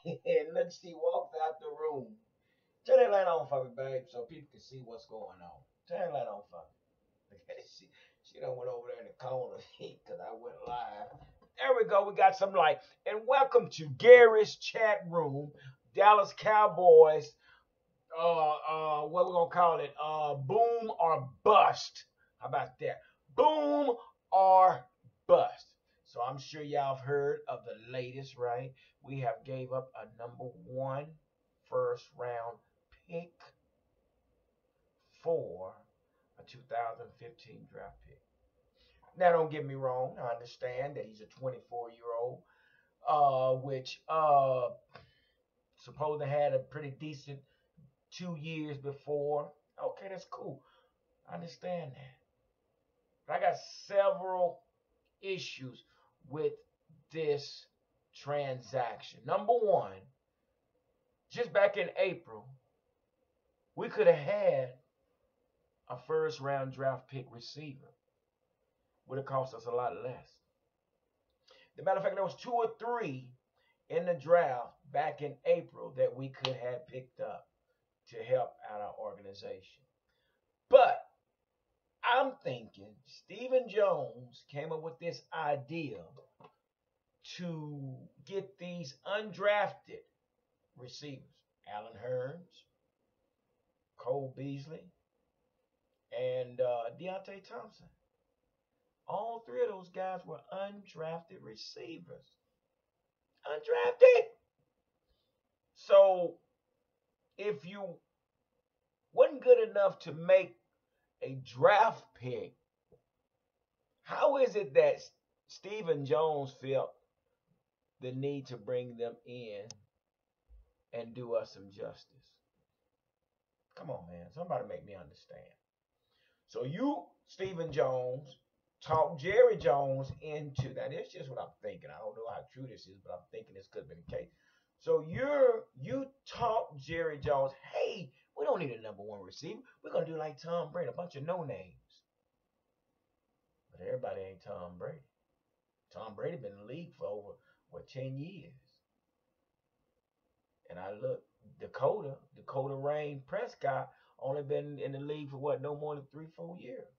And look, she walked out the room. Turn that light on for me, babe, so people can see what's going on. Turn that light on for me. she done went over there in the corner because I went live. There we go. We got some light. And welcome to Gary's chat room. Dallas Cowboys. What we gonna call it? Boom or bust. How about that? Boom or bust. So I'm sure y'all have heard of the latest, right? We have gave up a number one first round pick for a 2015 draft pick. Now, don't get me wrong. I understand that he's a 24-year-old, which supposed to had a pretty decent 2 years before. Okay, that's cool. I understand that. But I got several issues with this transaction. Number one, just back in April, we could have had a first round draft pick receiver. Would have cost us a lot less. As a matter of fact, there was two or three in the draft back in April that we could have picked up to help out our organization. But I'm thinking Stephen Jones came up with this idea to get these undrafted receivers, Alan Hearns, Cole Beasley, and Deontay Thompson. All three of those guys were undrafted receivers. Undrafted. So if you wasn't good enough to make a draft pick, how is it that Stephen Jones felt the need to bring them in and do us some justice? Come on, man. Somebody make me understand. So you, Stephen Jones, talked Jerry Jones into that. It's just what I'm thinking. I don't know how true this is, but I'm thinking this could have been the case. So you talked Jerry Jones, hey, we don't need a number one receiver. We're gonna do like Tom Brady, a bunch of no names. But everybody ain't Tom Brady. Tom Brady been in the league for over 10 years. And I look, Dakota Rain Prescott only been in the league for what, no more than 3-4 years.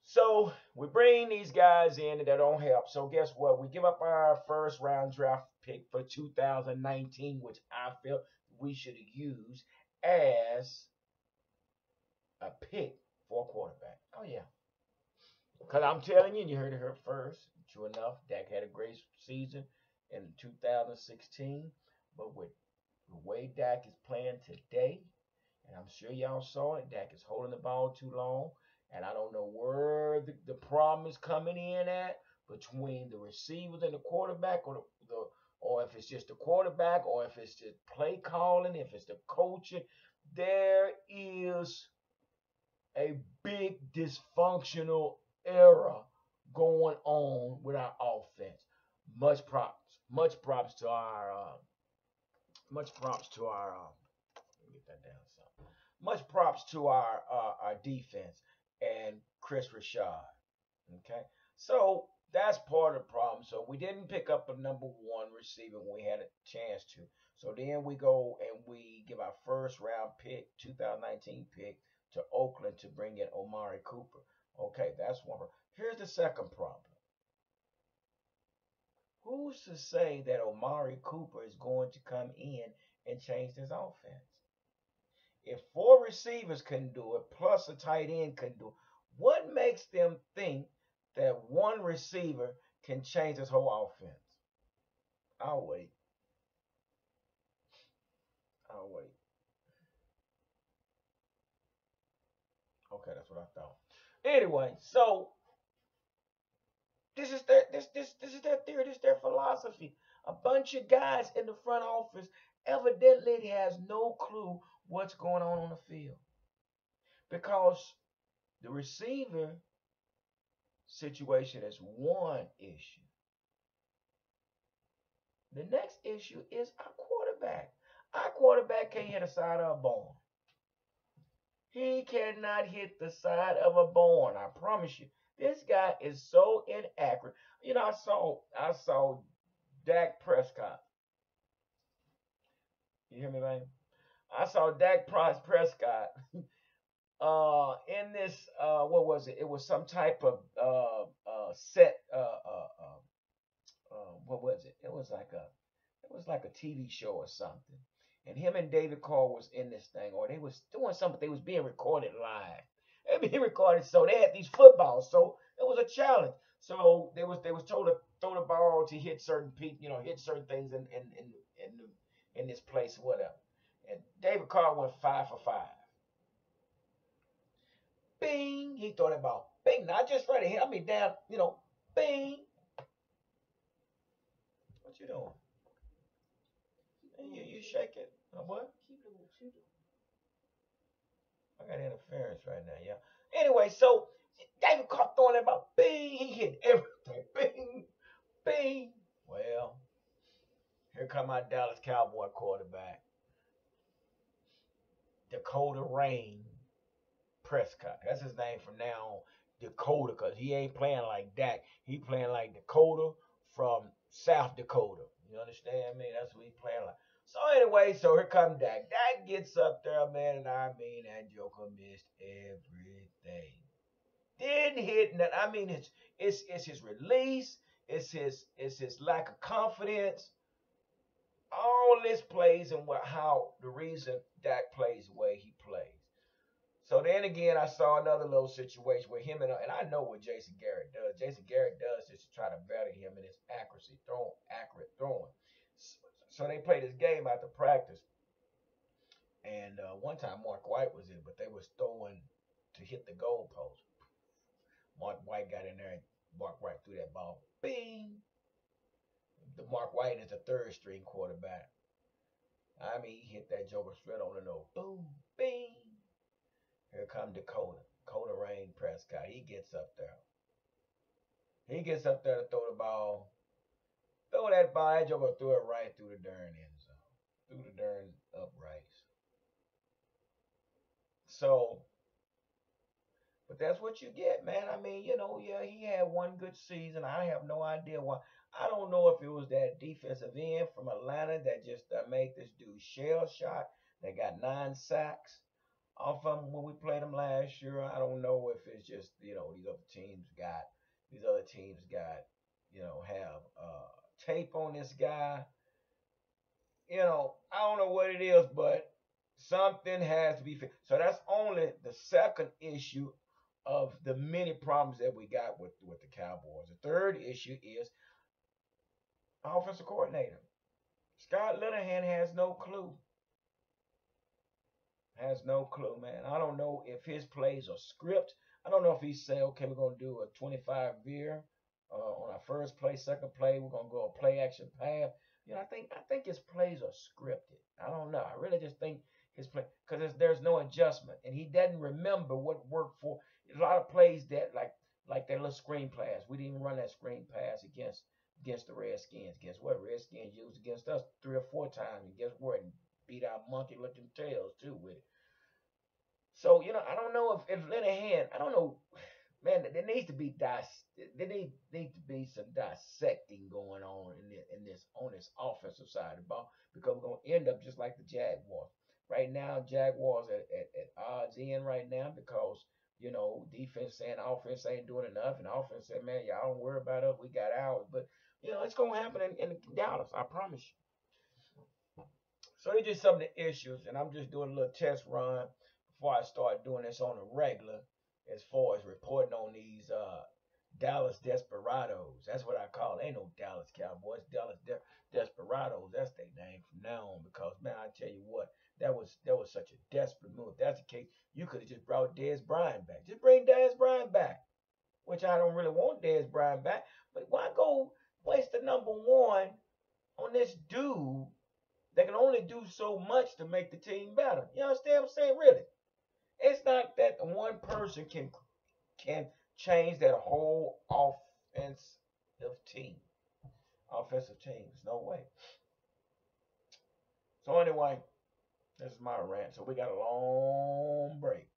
So we bring these guys in that don't help. So guess what? We give up our first round draft pick for 2019, which I feel we should have used as a pick for a quarterback. Oh yeah. Because I'm telling you, you heard it here first. True enough, Dak had a great season in 2016. But with the way Dak is playing today, and I'm sure y'all saw it, Dak is holding the ball too long. And I don't know where the problem is coming in at between the receivers and the quarterback, or if it's just the quarterback, or if it's just play calling, if it's the coaching. There is a big dysfunctional era going on with our offense. Much props. Much props to our. Much props to our. Let me get that down. Some. Much props to our defense and Chris Rashad. Okay, so that's part of the problem. So we didn't pick up a number one receiver when we had a chance to. So then we go and we give our first round pick, 2019 pick, to Oakland to bring in Amari Cooper. Okay, that's one. Here's the second problem. Who's to say that Amari Cooper is going to come in and change this offense? If four receivers can do it, plus a tight end can do it, what makes them think that one receiver can change this whole offense? I'll wait. I'll wait. Okay, that's what I thought. Anyway, so this is their theory, this is their philosophy. A bunch of guys in the front office evidently has no clue what's going on the field because the receiver situation is one issue. The next issue is our quarterback. Our quarterback can't hit the side of a barn. He cannot hit the side of a barn. I promise you. This guy is so inaccurate. You know, I saw Dak Prescott I saw Prescott in this what was it? It was some type of set what was it? It was like a TV show or something. And him and David Carr was in this thing, or they was doing something. They was being recorded live. They being recorded, so they had these footballs. So it was a challenge. So they was told to throw the ball to hit certain people, hit certain things in this place, or whatever. And David Carr went 5 for 5. Bing, he threw that ball. Bing, not just right here. I mean, down, bing. What you doing? You shake it. What? I got interference right now, yeah. Anyway, so David Carr throwing that ball. Bing, he hit everything. Bing, bing. Well, here come my Dallas Cowboy quarterback, Dakota Rain Prescott. That's his name from now on. Dakota, because he ain't playing like Dak. He playing like Dakota from South Dakota. You understand me? That's what he playing like. So anyway, so here come Dak. Dak gets up there, man, and I mean that Joker missed everything. Didn't hit nothing. I mean, it's his release. It's his lack of confidence. All this plays and how the reason Dak plays the way he plays. So then again, I saw another little situation where him and I know what Jason Garrett does. Jason Garrett does is to try to better him in his accuracy, accurate throwing. So they played this game after practice, and one time Mark White was in, but they was throwing to hit the goalpost. Mark White got in there, and Mark White threw that ball. Bing! The Mark White is a third string quarterback. I mean, he hit that joker straight on the nose. Boom! Bing! Here come Dakota Rain Prescott. He gets up there. He gets up there to throw the ball. Throw that ball. That joker threw it right through the darn end zone. Through the darn uprights. So, but that's what you get, man. I mean, yeah, he had one good season. I have no idea why. I don't know if it was that defensive end from Atlanta that just made this dude shell shot. They got 9 sacks off of him when we played him last year. I don't know if it's just these other teams got have tape on this guy. I don't know what it is, but something has to be fixed. So that's only the second issue of the many problems that we got with the Cowboys. The third issue is offensive coordinator. Scott Linehan has no clue. Has no clue, man. I don't know if his plays are script. I don't know if he say, okay, we're gonna do a 25 veer on our first play, second play, we're gonna go a play action pass. I think his plays are scripted. I don't know. I really just think his play because there's no adjustment, and he doesn't remember what worked for a lot of plays that like that little screen pass. We didn't even run that screen pass against the Redskins. Guess what? Redskins used against us 3 or 4 times, and guess what? Beat our monkey looking tails too with it. So I don't know if Linehan, I don't know, man. There needs to be there needs to be some dissecting going on in this on this offensive side of the ball because we're gonna end up just like the Jaguars. Right now, Jaguars at odds in right now because defense saying offense ain't doing enough, and offense said, man, y'all don't worry about us, we got ours. But it's gonna happen in Dallas, I promise you. So these just some of the issues, and I'm just doing a little test run before I start doing this on a regular, as far as reporting on these Dallas Desperados. That's what I call it. Ain't no Dallas Cowboys, Desperados. That's their name from now on. Because man, I tell you what, that was such a desperate move. If that's the case, you could have just brought Dez Bryant back. Just bring Dez Bryant back, which I don't really want Dez Bryant back. But why go waste the number one on this dude they can only do so much to make the team better? You understand what I'm saying? Really, it's not that one person can change that whole team. Offensive team. There's no way. So anyway, this is my rant. So we got a long break.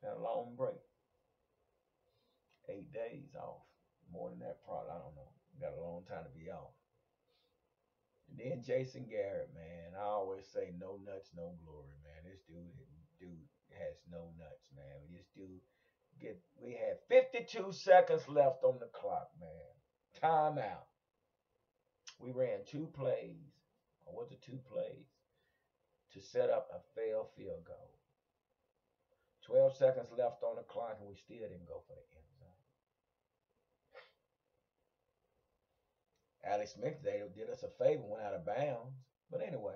Got a long break. 8 days off. More than that, probably. I don't know. We got a long time to be off. Then Jason Garrett, man. I always say no nuts, no glory, man. This dude has no nuts, man. This dude we had 52 seconds left on the clock, man. Timeout. We ran two plays. Or was it two plays? To set up a failed field goal. 12 seconds left on the clock, and we still didn't go for the end zone. Alex Smith, they did us a favor, went out of bounds. But anyway,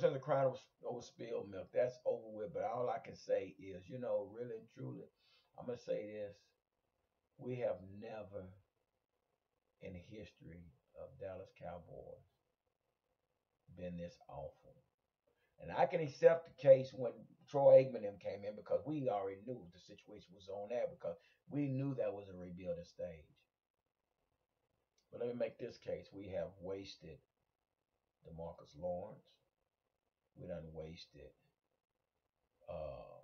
since the crowd was over spilled milk, that's over with. But all I can say is, really and truly, I'm going to say this. We have never in the history of Dallas Cowboys been this awful. And I can accept the case when Troy Aikman them came in because we already knew the situation was on there because we knew that was a rebuilding stage. But let me make this case. We have wasted DeMarcus Lawrence. We done wasted uh,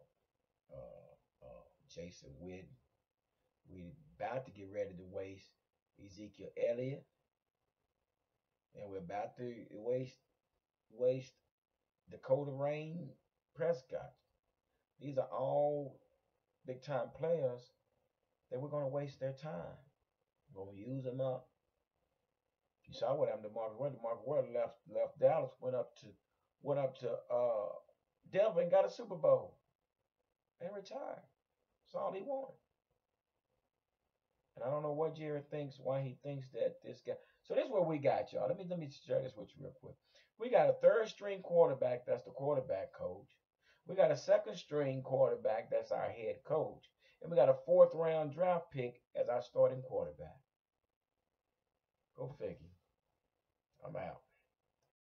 Jason Witten. We about to get ready to waste Ezekiel Elliott. And we're about to waste Dakota Rain Prescott. These are all big time players that we're going to waste their time. We're going to use them up. You saw what happened to Mark Ward. Mark Ward left Dallas, went up to Denver and got a Super Bowl and retired. That's all he wanted. And I don't know what Jerry thinks, why he thinks that this guy. So this is what we got, y'all. Let me share this with you real quick. We got a third string quarterback, that's the quarterback coach. We got a second string quarterback, that's our head coach. And we got a fourth round draft pick as our starting quarterback. Go figure.